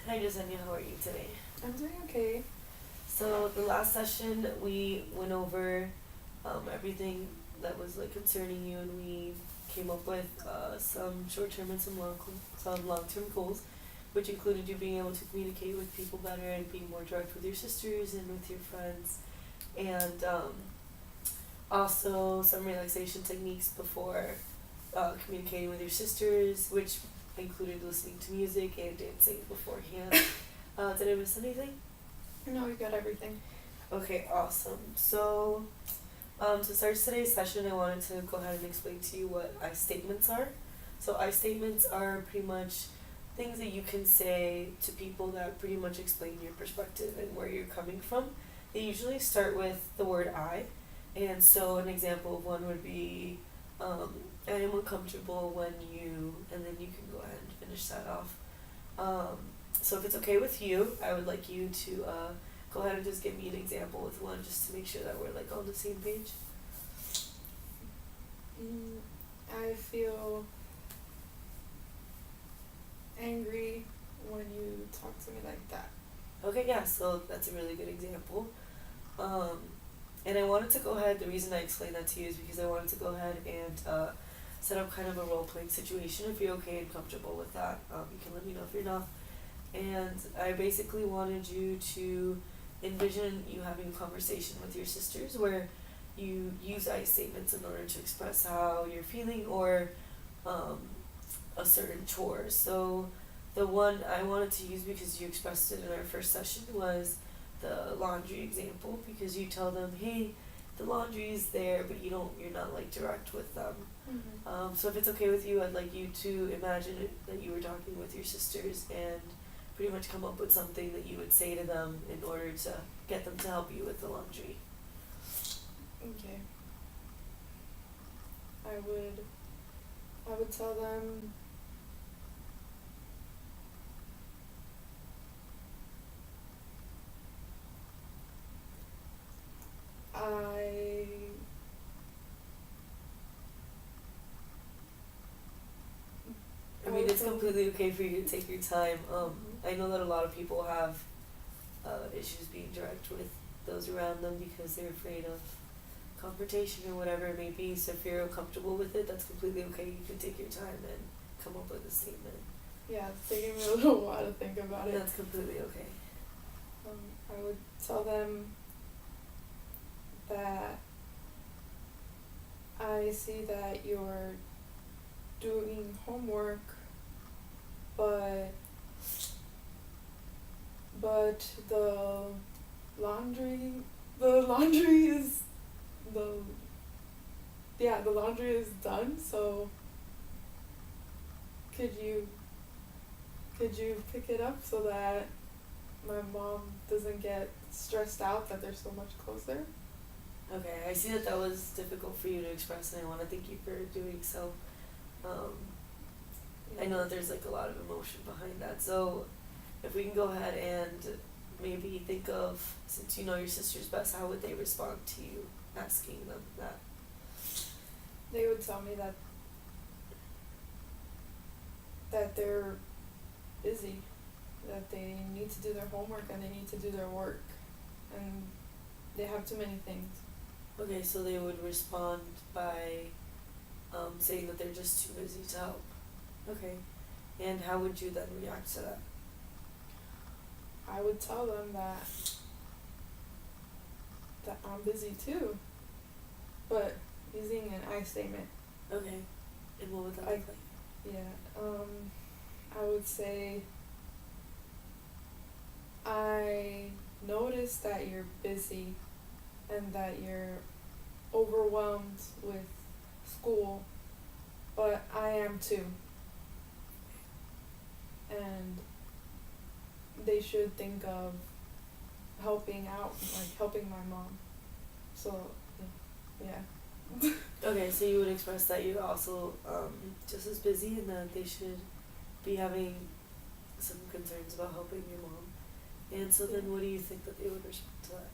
Hi, Jasenia. How are you today? I'm doing okay. So the last session we went over everything that was like concerning you, and we came up with some short-term and some long-term goals, which included you being able to communicate with people better and being more direct with your sisters and with your friends, and also some relaxation techniques before communicating with your sisters, which included listening to music and dancing beforehand. Did I miss anything? No, you got everything. Okay, awesome. So, to start today's session, I wanted to go ahead and explain to you what I statements are. So, I statements are pretty much things that you can say to people that pretty much explain your perspective and where you're coming from. They usually start with the word I. And so, an example of one would be, I am uncomfortable when you, and then you can go ahead and finish that off. Um, so, if it's okay with you, I would like you to go ahead and just give me an example with one just to make sure that we're like on the same page. I feel angry when you talk to me like that. Okay, yeah, so that's a really good example. Um, and I wanted to go ahead, the reason I explained that to you is because I wanted to go ahead and set up kind of a role playing situation. If you're okay and comfortable with that, you can let me know if you're not. And I basically wanted you to envision you having a conversation with your sisters where you use I statements in order to express how you're feeling or um, a certain chore. So the one I wanted to use because you expressed it in our first session was the laundry example, because you tell them, hey, the laundry is there, but you're not like direct with them. So if it's okay with you, I'd like you to imagine that you were talking with your sisters and pretty much come up with something that you would say to them in order to get them to help you with the laundry. Okay. I would tell them I mean, it's completely okay for you to take your time. I know that a lot of people have issues being direct with those around them because they're afraid of confrontation or whatever it may be. So if you're uncomfortable with it, that's completely okay. You can take your time and come up with a statement. Yeah, it's taking me a little while to think about it. That's completely okay. I would tell them that I see that you're doing homework, but the laundry the laundry is the the laundry is done, so could you pick it up so that my mom doesn't get stressed out that there's so much clothes there? Okay, I see that that was difficult for you to express, and I want to thank you for doing so. I know that there's like a lot of emotion behind that, so if we can go ahead and maybe think of, since you know your sisters best, how would they respond to you asking them that? They would tell me that they're busy, that they need to do their homework and they need to do their work, and they have too many things. Okay, so they would respond by saying that they're just too busy to help. Okay, and how would you then react to that? I would tell them that I'm busy too, but using an I statement. Okay, and what would that look like? Yeah, I would say, I notice that you're busy and that you're overwhelmed with school, but I am too. And they should think of helping out, like helping my mom. So, yeah. Okay, so you would express that you're also just as busy and that they should be having some concerns about helping your mom. And so then what do you think that they would respond to that?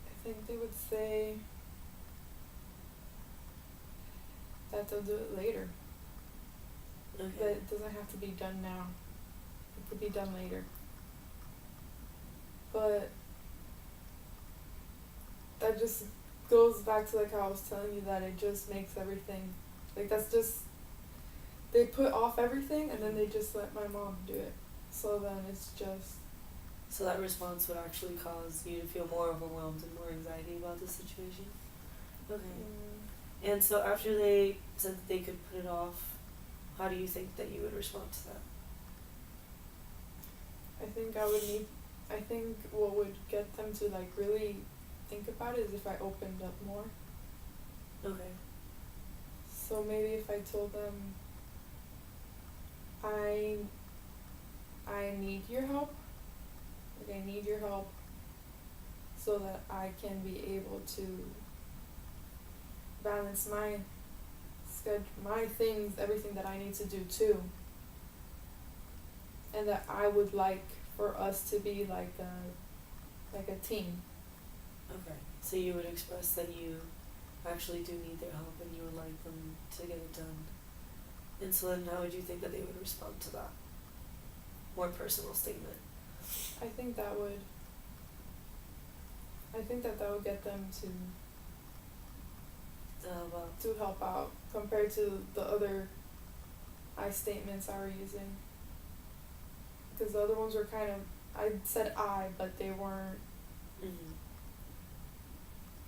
I think they would say, that they'll do it later. Okay. But it doesn't have to be done now. It could be done later. But that just goes back to like how I was telling you that it just makes everything like that's just they put off everything and then they just let my mom do it. So then it's just So that response would actually cause you to feel more overwhelmed and more anxiety about the situation? Okay. And so after they said that they could put it off, how do you think that you would respond to that? I think what would get them to like really think about it is if I opened up more. Okay. So maybe if I told them I need your help. Like I need your help so that I can be able to balance my schedule, my things, everything that I need to do too. And that I would like for us to be like a team. Okay. So you would express that you actually do need their help and you would like them to get it done. And so then how would you think that they would respond to that more personal statement? I think that would get them to help out compared to the other I statements I were using. Because the other ones were kind of, I said I, but they weren't,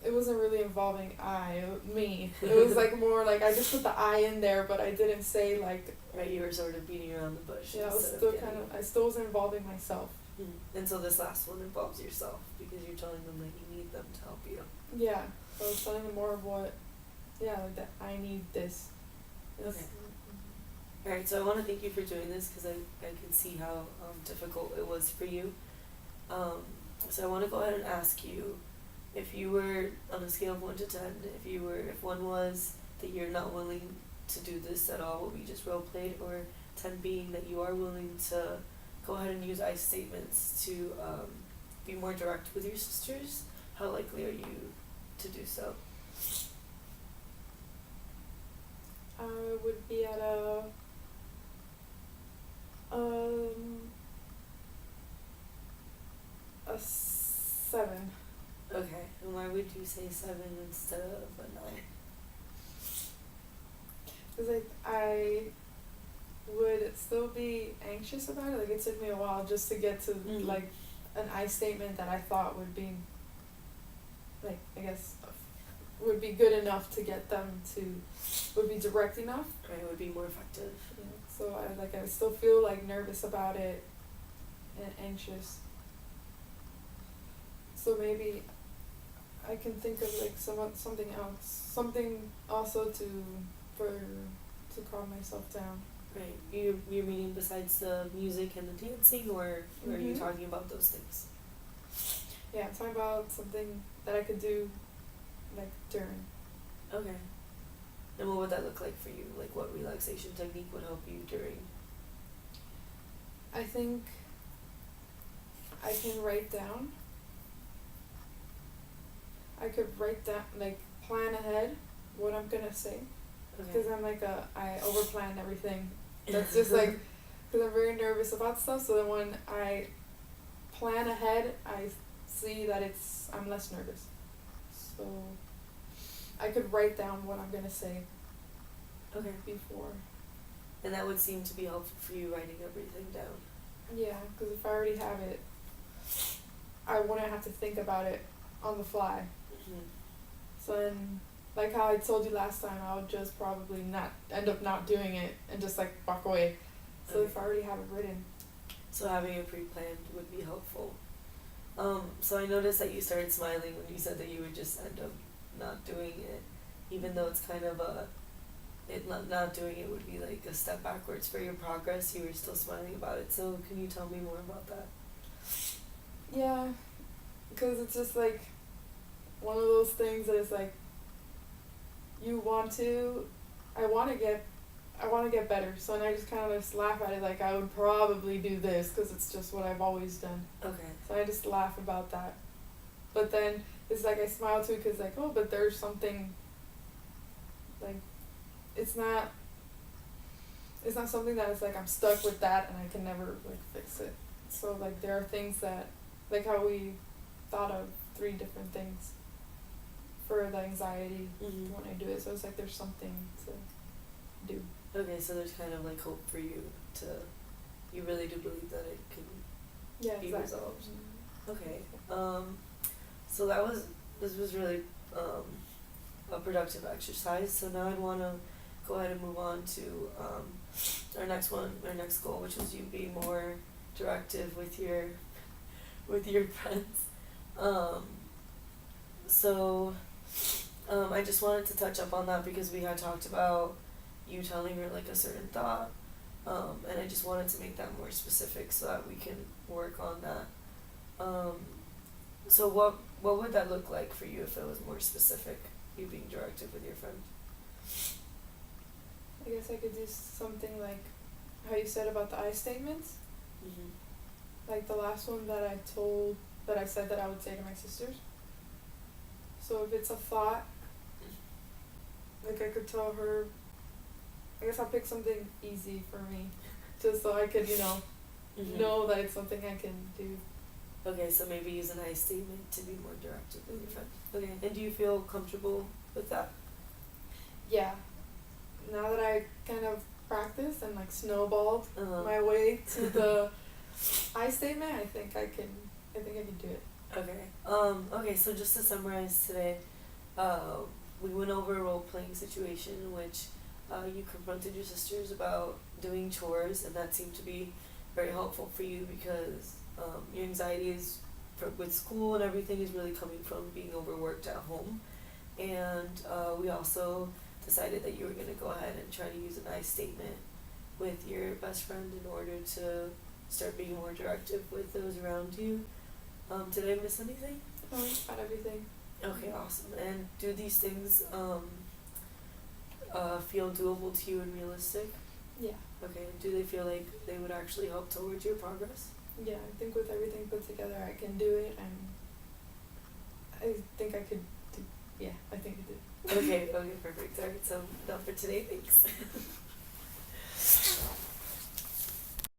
it wasn't really involving me. It was like more like I just put the I in there, but I didn't say like. Right, you were sort of beating around the bush. Yeah, I still was involving myself. And so this last one involves yourself because you're telling them that you need them to help you. Yeah, so I was telling them more of what, like that I need this. Okay. Alright, so I want to thank you for doing this because I can see how difficult it was for you. So I want to go ahead and ask you, if you were on a scale of 1 to 10, if 1 was that you're not willing to do this at all, what we just role played, or 10 being that you are willing to go ahead and use I statements to be more direct with your sisters, how likely are you to do so? I would be at a 7. Okay, and why would you say 7 instead of a 9? Because like I would still be anxious about it. Like it took me a while just to get to like an I statement that I thought would be like I guess would be good enough to get them to would be direct enough. Right, it would be more effective. Yeah. So I still feel like nervous about it and anxious. So maybe I can think of like something else, something also to calm myself down. Right, you're meaning besides the music and the dancing, or are you talking about those things? Yeah, I'm talking about something that I could do, like during. Okay. And what would that look like for you? Like what relaxation technique would help you during? I think I can write down. I could write down, like plan ahead what I'm gonna say. Because I'm like I overplan everything. That's just like, because I'm very nervous about stuff. So then when I plan ahead, I see that I'm less nervous. So I could write down what I'm gonna say. Okay. Before. And that would seem to be helpful for you, writing everything down. Yeah, because if I already have it, I wouldn't have to think about it on the fly. So then, like how I told you last time, I would just probably not end up not doing it and just like walk away. So if I already have it written. So having it pre-planned would be helpful. So I noticed that you started smiling when you said that you would just end up not doing it, even though it's kind of not doing it would be like a step backwards for your progress. You were still smiling about it. So can you tell me more about that? Yeah, because it's just like one of those things that is like I want to get better, so then I just kind of just laugh at it like I would probably do this because it's just what I've always done. Okay. So I just laugh about that, but then it's like I smile too because like, oh, but there's something like it's not something that is like I'm stuck with that and I can never like fix it. So like there are things that, like how we thought of 3 different things for the anxiety when I do it. So it's like there's something to do. Okay, so there's kind of like hope for you to, you really do believe that it can be exactly. resolved. Okay, so this was really a productive exercise. So now I'd want to go ahead and move on to our next goal, which was you being more directive with your friends. So I just wanted to touch up on that because we had talked about you telling her like a certain thought, and I just wanted to make that more specific so that we can work on that. So what would that look like for you if it was more specific, you being directive with your friend? I guess I could do something like how you said about the I statements. Like the last one that I said that I would say to my sisters. So if it's a thought, like I could tell her, I guess I'll pick something easy for me, just so I could, know that it's something I can do. Okay, so maybe use an I statement to be more directive with your friend. Okay, and do you feel comfortable with that? Yeah. Now that I kind of practiced and like snowballed my way to the I statement, I think I can do it. Okay. Okay, so just to summarize today, we went over a role-playing situation in which you confronted your sisters about doing chores, and that seemed to be very helpful for you because your anxiety with school and everything is really coming from being overworked at home. And we also decided that you were going to go ahead and try to use an I statement with your best friend in order to start being more directive with those around you. Did I miss anything? No, you got everything. Okay, awesome. And do these things feel doable to you and realistic? Yeah. Okay, do they feel like they would actually help towards your progress? Yeah, I think with everything put together I can do it, and I think I could do, I think I did. Okay, perfect. Alright, so done for today, thanks.